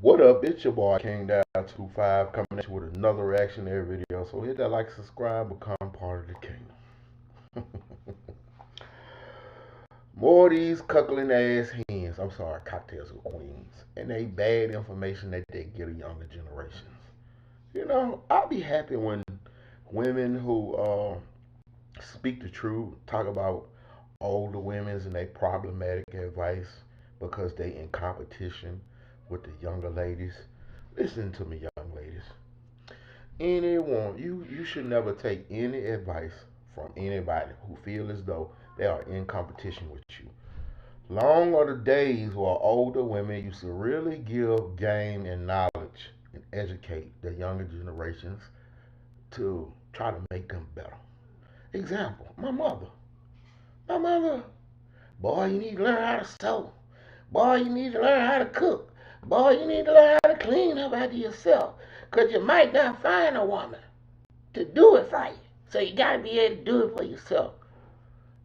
What up? It's your boy King Down 25 coming at you with another reactionary video. So hit that like, subscribe, become part of the kingdom. More of these cuckling ass hens. I'm sorry, cocktails with queens. And they bad information that they give to younger generations. I'll be happy when women who speak the truth talk about older women's and they problematic advice because they in competition with the younger ladies. Listen to me, young ladies. Anyone, you should never take any advice from anybody who feel as though they are in competition with you. Long are the days where older women used to really give game and knowledge and educate the younger generations to try to make them better. Example, my mother. My mother, boy, you need to learn how to sew. Boy, you need to learn how to cook. Boy, you need to learn how to clean up after yourself. Because you might not find a woman to do it for you. So you got to be able to do it for yourself.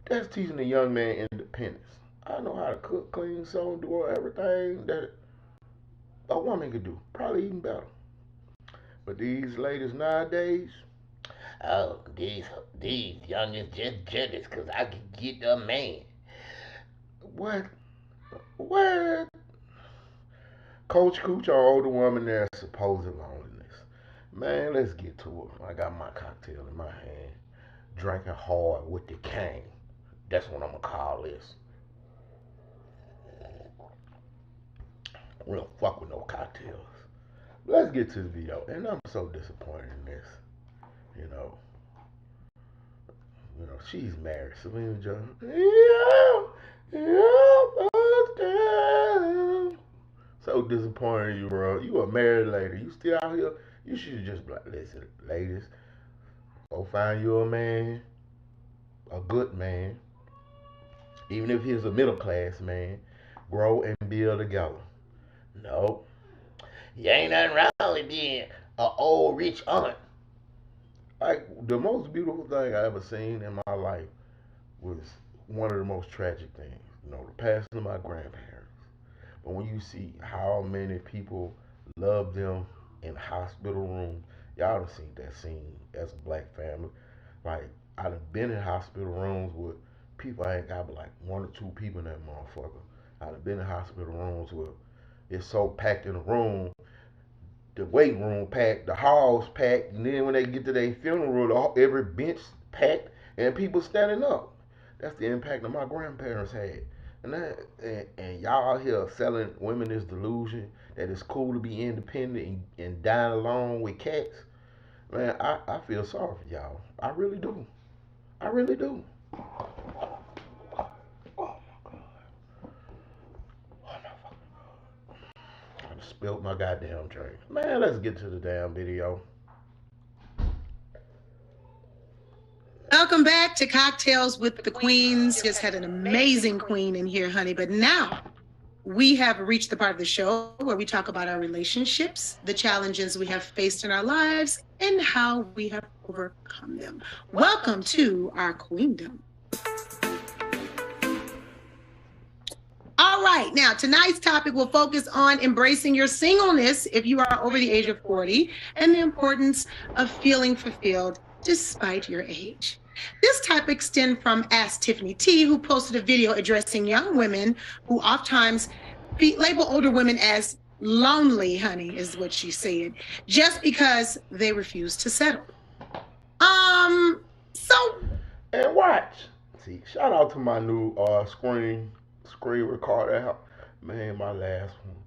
That's teaching a young man independence. I know how to cook, clean, sew, do everything that a woman could do. Probably even better. But these ladies nowadays, oh, these youngins just jealous because I can get a man. What? What? Coach Cooch, our older woman there, supposed loneliness. Man, let's get to it. I got my cocktail in my hand, drinking hard with the cane. That's what I'm gonna call this. We don't fuck with no cocktails. Let's get to the video. And I'm so disappointed in this. You know, she's married. Selena Jones. So disappointed in you, bro. You a married lady. You still out here. You should just be like, listen, ladies, go find you a man, a good man, even if he's a middle class man, grow and build together. No, you ain't nothing wrong with being an old rich aunt. Like the most beautiful thing I ever seen in my life was one of the most tragic things. The passing of my grandparents. But when you see how many people love them in hospital rooms, y'all done seen that scene as a black family. Like I done been in hospital rooms with people I ain't got but like one or two people in that motherfucker. I done been in hospital rooms where it's so packed in the room, the waiting room packed, the halls packed, and then when they get to their funeral, every bench packed and people standing up. That's the impact that my grandparents had. And y'all out here selling women this delusion that it's cool to be independent and dine alone with cats. Man, I feel sorry for y'all. I really do. I really do. Oh my god. Oh my fucking god. I spilled my goddamn drink. Man, let's get to the damn video. Welcome back to Cocktails with the Queens. Just had an amazing queen in here, honey. But now we have reached the part of the show where we talk about our relationships, the challenges we have faced in our lives, and how we have overcome them. Welcome to our queendom. All right, now tonight's topic will focus on embracing your singleness if you are over the age of 40 and the importance of feeling fulfilled despite your age. This topic stemmed from Ask Tiffany T, who posted a video addressing young women who oftentimes label older women as lonely, honey, is what she said, just because they refuse to settle. And watch. See, shout out to my new screen recorder. Man, my last one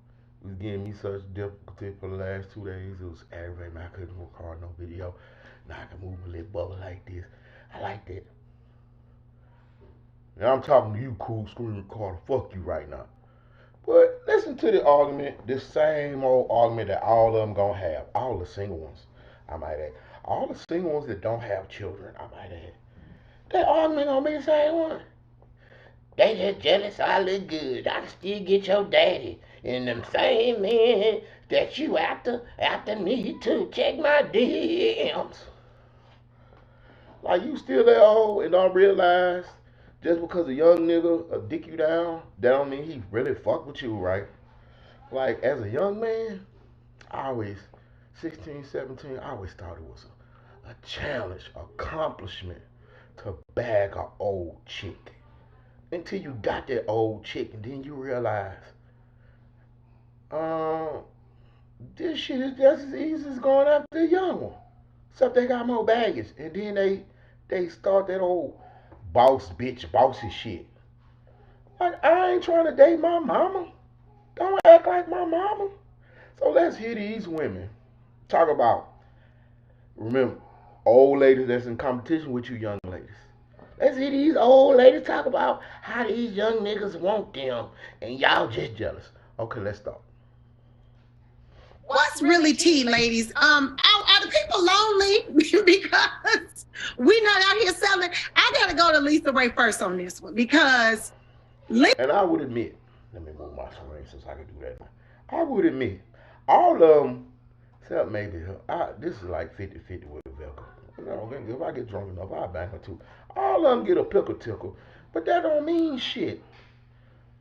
was giving me such difficulty for the last 2 days. It was aggravating. I couldn't record no video. Now I can move a little bubble like this. I like that. Now I'm talking to you, cool screen recorder. Fuck you right now. But listen to the argument, this same old argument that all of them gonna have. All the single ones, I might add. All the single ones that don't have children, I might add. That argument gonna be the same one. They just jealous I look good. I can still get your daddy. And them same men that you after me to check my DMs. Like you still that old and don't realize just because a young nigga dick you down, that don't mean he really fuck with you, right? Like as a young man, I always 16, 17, I always thought it was a challenge, accomplishment to bag a old chick. Until you got that old chick and then you realize, um, this shit is just as easy as going after a young one. Except they got more baggage. And then they start that old boss bitch bossy shit. Like I ain't trying to date my mama. Don't act like my mama. So let's hear these women talk about, remember, old ladies that's in competition with you young ladies. Let's hear these old ladies talk about how these young niggas want them and y'all just jealous. Okay, let's start. What's really tea, ladies? Are the people lonely because we not out here selling? I gotta go to Lisa Ray first on this one because And I would admit, let me move my screen since I can do that now. I would admit, all of them, except maybe her, this is like 50-50 with Velcro. You know, if I get drunk enough, I'll bang her too. All of them get a pickle tickle, but that don't mean shit.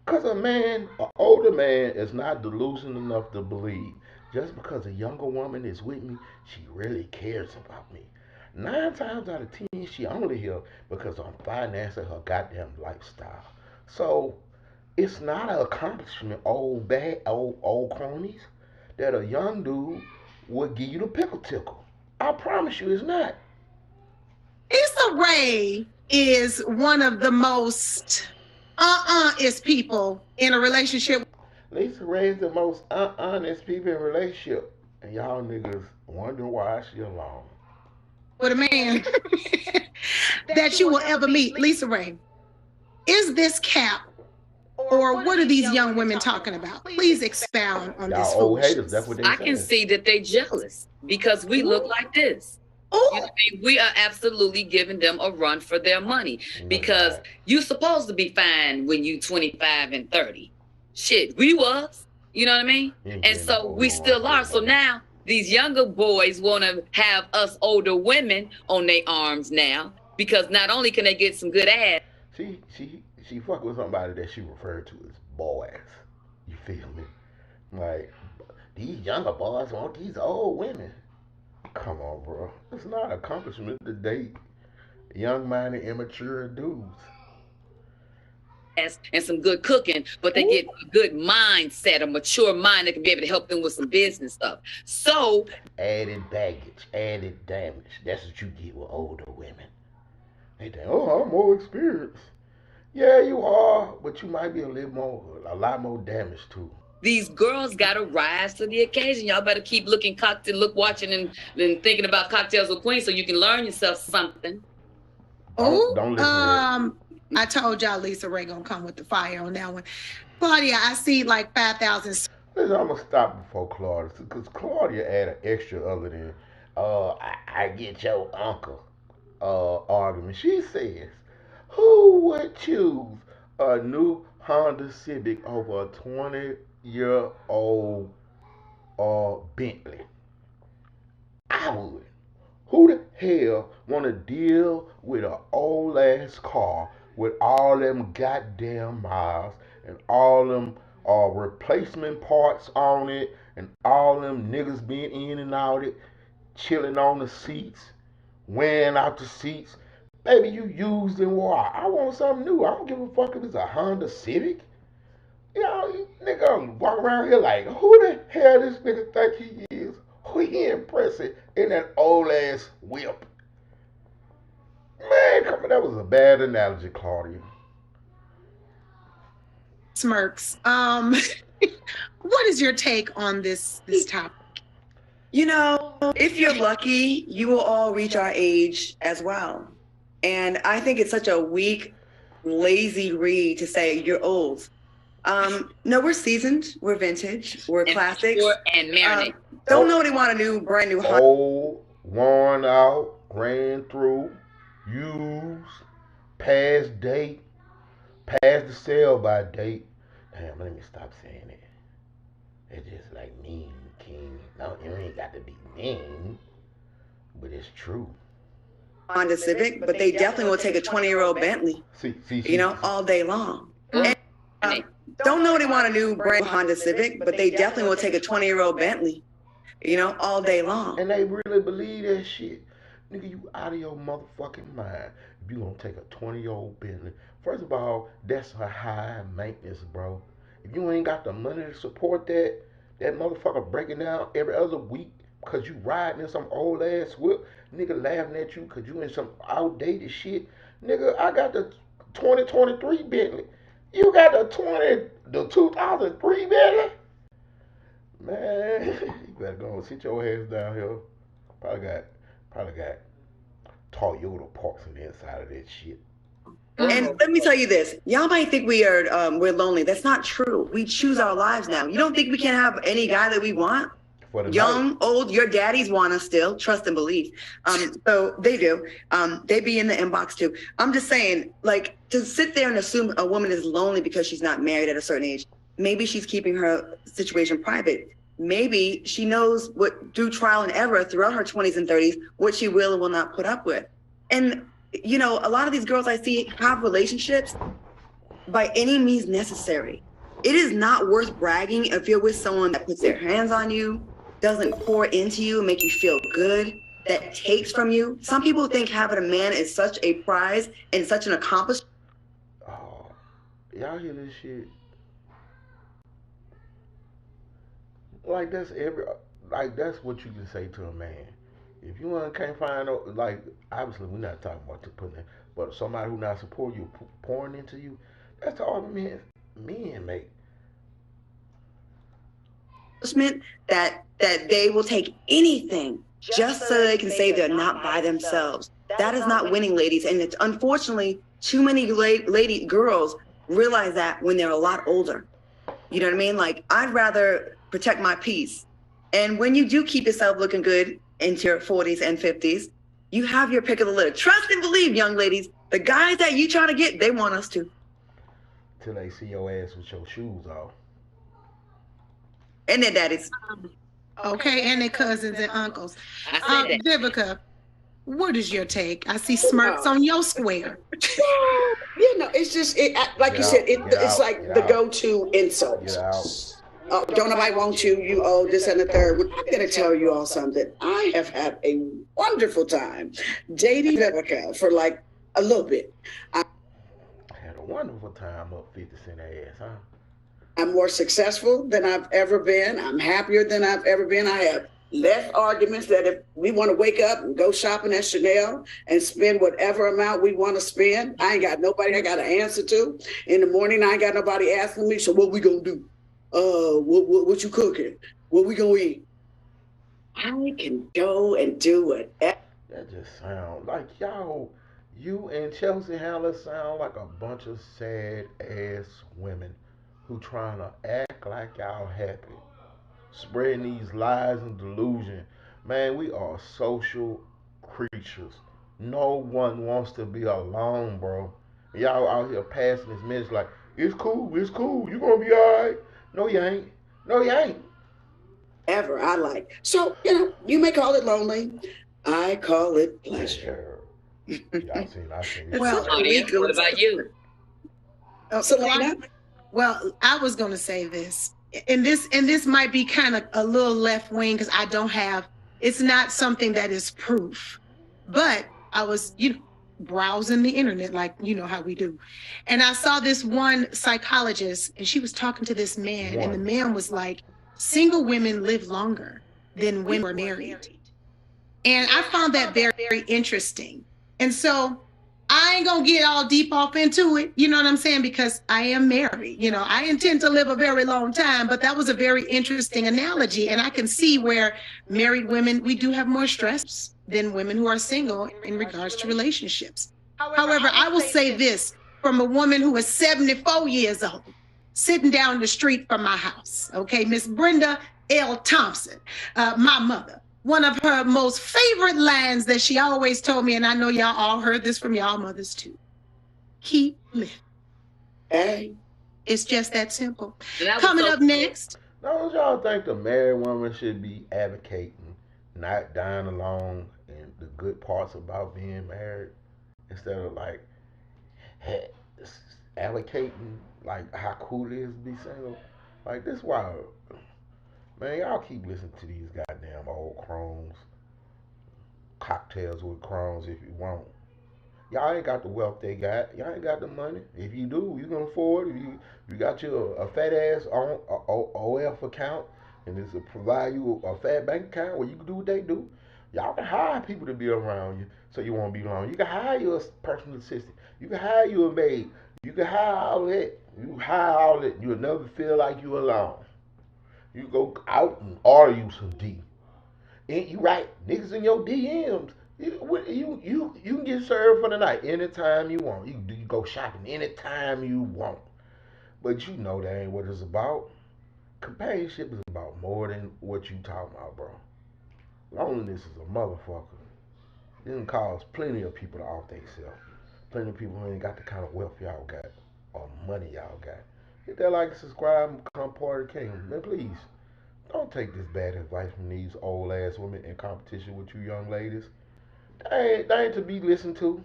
Because a man, an older man, is not delusional enough to believe just because a younger woman is with me, she really cares about me. 9 times out of 10, she only here because I'm financing her goddamn lifestyle. So it's not an accomplishment, old cronies, that a young dude would give you the pickle tickle. I promise you, it's not. Issa Rae is one of the most is people in a relationship. Lisa Ray's the most honest people in a relationship, and y'all niggas wonder why she alone. With a man that you will ever meet. Lisa Ray, is this cap or what are these young women talking about? Please expound on this. Y'all old haters, that's what they I can see that they jealous because we look like this. You know what I mean? We are absolutely giving them a run for their money because you supposed to be fine when you 25 and 30. Shit, we was. You know what I mean? And so we still are. So now these younger boys want to have us older women on their arms now because not only can they get some good ass. She fuck with somebody that she referred to as boys. You feel me? Like these younger boys want these old women. Come on, bro. It's not an accomplishment to date young-minded, immature dudes. And some good cooking, but they get a good mindset, a mature mind that can be able to help them with some business stuff. So added baggage, added damage. That's what you get with older women. They think, oh, I'm more experienced. Yeah, you are, but you might be a lot more damaged too. These girls gotta rise to the occasion. Y'all better keep watching and thinking about Cocktails with Queen so you can learn yourself something. Don't listen to that. I told y'all Lisa Ray gonna come with the fire on that one. Claudia, I see like 5,000. Listen, I'm gonna stop before Claudia, because Claudia added extra other than I get your uncle argument. She says, who would choose a new Honda Civic over a 20-year-old Bentley? I would. Who the hell want to deal with an old ass car with all them goddamn miles and all them replacement parts on it and all them niggas being in and out it, chilling on the seats, wearing out the seats? Baby, you used and wore out. I want something new. I don't give a fuck if it's a Honda Civic. You know, nigga walk around here like, who the hell this nigga think he is? Who he impressing in that old ass whip? Man, come on, that was a bad analogy, Claudia. Smirks. What is your take on this topic? You know, if you're lucky, you will all reach our age as well. And I think it's such a weak, lazy read to say you're old. No, we're seasoned, we're vintage, we're classics. And marinate. Don't nobody want a new, brand new Honda. Old, worn out, ran through, used, past date, past the sell by date. Damn, let me stop saying it. It's just like mean, king. No, it ain't got to be mean, but it's true. Honda Civic, but they definitely will take a 20-year-old Bentley, See, you know, all day long. And don't know they want a new brand Honda Civic, but they definitely will take a 20-year-old Bentley, all day long. And they really believe that shit. Nigga, you out of your motherfucking mind. If you gonna take a 20-year-old Bentley, first of all, that's a high maintenance, bro. If you ain't got the money to support that motherfucker breaking down every other week because you riding in some old ass whip, nigga laughing at you because you in some outdated shit. Nigga, I got the 2023 Bentley. You got the 2003 Bentley? Man, you better go and sit your ass down here. Probably got Toyota parts on the inside of that shit. And let me tell you this: y'all might think we're lonely. That's not true. We choose our lives now. You don't think we can have any guy that we want? Young, night. Old, your daddies want us still. Trust and believe. So they do. They be in the inbox too. I'm just saying, like, to sit there and assume a woman is lonely because she's not married at a certain age. Maybe she's keeping her situation private. Maybe she knows what through trial and error throughout her 20s and 30s, what she will and will not put up with. And a lot of these girls I see have relationships by any means necessary. It is not worth bragging if you're with someone that puts their hands on you, doesn't pour into you, make you feel good, that takes from you. Some people think having a man is such a prize and such an accomplishment. Oh, y'all hear this shit? Like that's what you can say to a man. If you can't find, like, obviously we're not talking about to put in, but somebody who not supporting you, pouring into you, that's all men make. That they will take anything just so they can say they're not by themselves. That is not winning, ladies. And it's unfortunately too many girls realize that when they're a lot older. You know what I mean? Like, I'd rather protect my peace. And when you do keep yourself looking good into your 40s and 50s, you have your pick of the litter. Trust and believe, young ladies, the guys that you trying to get, they want us to. Till they see your ass with your shoes off. And their daddies. Okay, and their cousins and uncles. Vivica, what is your take? I see smirks on your square. Well, it's just, like you said, it's like the go-to insult. Don't nobody want you, this and the third. I'm going to tell you all something. I have had a wonderful time dating Vivica for like a little bit. I had a wonderful time up 50 Cent ass, huh? I'm more successful than I've ever been. I'm happier than I've ever been. I have less arguments that if we want to wake up and go shopping at Chanel and spend whatever amount we want to spend, I ain't got nobody I got to answer to. In the morning, I ain't got nobody asking me, so what we going to do? What you cooking? What we gonna eat? I can go and do it. That just sounds like y'all. You and Chelsea Handler sound like a bunch of sad ass women who trying to act like y'all happy, spreading these lies and delusion. Man, we are social creatures. No one wants to be alone, bro. Y'all out here passing this message like, it's cool, you gonna be alright. No, you ain't. Ever, I like. So, you may call it lonely. I call it pleasure. I seen. Well, what about you? Selena? Well, I was going to say this. And this might be kind of a little left wing because I don't have, it's not something that is proof. But I was, browsing the internet like how we do, and I saw this one psychologist, and she was talking to this man, and the man was like, single women live longer than women who are married. And I found that very, very interesting. And so I ain't gonna get all deep off into it, you know what I'm saying, because I am married. I intend to live a very long time, but that was a very interesting analogy. And I can see where married women, we do have more stress than women who are single in regards to relationships. However, I will say this from a woman who is 74 years old, sitting down the street from my house, okay, Miss Brenda L. Thompson, my mother. One of her most favorite lines that she always told me, and I know y'all all heard this from y'all mothers too: keep living. Hey. It's just that simple. Coming up next. Don't y'all think the married woman should be advocating not dying alone and the good parts about being married, instead of like allocating like how cool it is to be single. Like this why, man, y'all keep listening to these goddamn old crones, cocktails with crones if you want. Y'all ain't got the wealth they got. Y'all ain't got the money. If you do, you can afford. If you got your a fat ass on OF account, and it's a provide you a fat bank account where you can do what they do. Y'all can hire people to be around you so you won't be alone. You can hire your personal assistant. You can hire you a maid. You can hire all that. You hire all that. You'll never feel like you alone. You go out and order you some D. Ain't you right? Niggas in your DMs. You can get served for the night anytime you want. You go shopping anytime you want. But you know that ain't what it's about. Companionship is about more than what you talking about, bro. Loneliness is a motherfucker. It can cause plenty of people to off themselves. Plenty of people who ain't got the kind of wealth y'all got or money y'all got. Hit that like and subscribe and become part of the kingdom. Man, please, don't take this bad advice from these old ass women in competition with you young ladies. They ain't to be listened to.